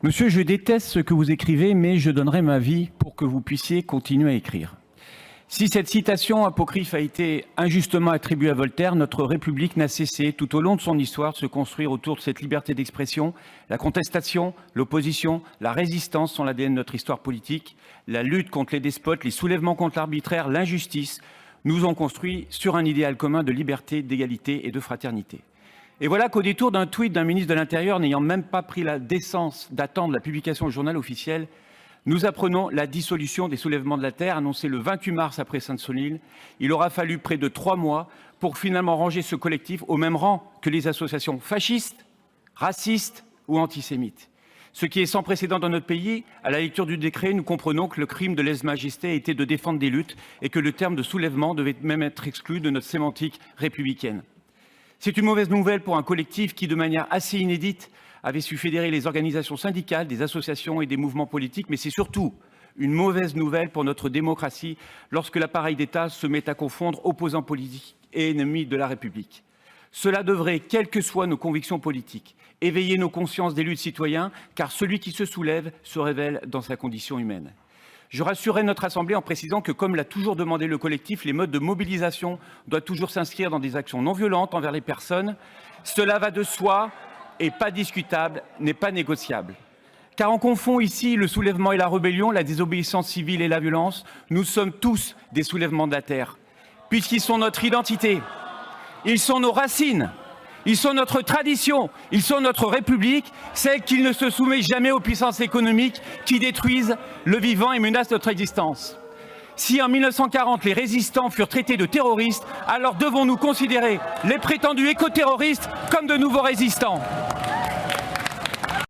Monsieur, je déteste ce que vous écrivez, mais je donnerai ma vie pour que vous puissiez continuer à écrire. Si cette citation apocryphe a été injustement attribuée à Voltaire, notre République n'a cessé, tout au long de son histoire, de se construire autour de cette liberté d'expression. La contestation, l'opposition, la résistance sont l'ADN de notre histoire politique. La lutte contre les despotes, les soulèvements contre l'arbitraire, l'injustice nous ont construit sur un idéal commun de liberté, d'égalité et de fraternité. Et voilà qu'au détour d'un tweet d'un ministre de l'Intérieur n'ayant même pas pris la décence d'attendre la publication au journal officiel, nous apprenons la dissolution des soulèvements de la Terre, annoncée le 28 mars après Sainte-Soline. Il aura fallu près de 3 mois pour finalement ranger ce collectif au même rang que les associations fascistes, racistes ou antisémites. Ce qui est sans précédent dans notre pays, à la lecture du décret, nous comprenons que le crime de lèse-majesté était de défendre des luttes et que le terme de soulèvement devait même être exclu de notre sémantique républicaine. C'est une mauvaise nouvelle pour un collectif qui, de manière assez inédite, avait su fédérer les organisations syndicales, des associations et des mouvements politiques, mais c'est surtout une mauvaise nouvelle pour notre démocratie lorsque l'appareil d'État se met à confondre opposants politiques et ennemis de la République. Cela devrait, quelles que soient nos convictions politiques, éveiller nos consciences d'élus de citoyens, car celui qui se soulève se révèle dans sa condition humaine. Je rassurerai notre Assemblée en précisant que, comme l'a toujours demandé le collectif, les modes de mobilisation doivent toujours s'inscrire dans des actions non violentes envers les personnes. Cela va de soi et pas discutable, n'est pas négociable. Car on confond ici le soulèvement et la rébellion, la désobéissance civile et la violence. Nous sommes tous des soulèvements de la terre, puisqu'ils sont notre identité, ils sont nos racines, ils sont notre tradition, ils sont notre République, celle qui ne se soumet jamais aux puissances économiques qui détruisent le vivant et menacent notre existence. Si en 1940 les résistants furent traités de terroristes, alors devons-nous considérer les prétendus écoterroristes comme de nouveaux résistants.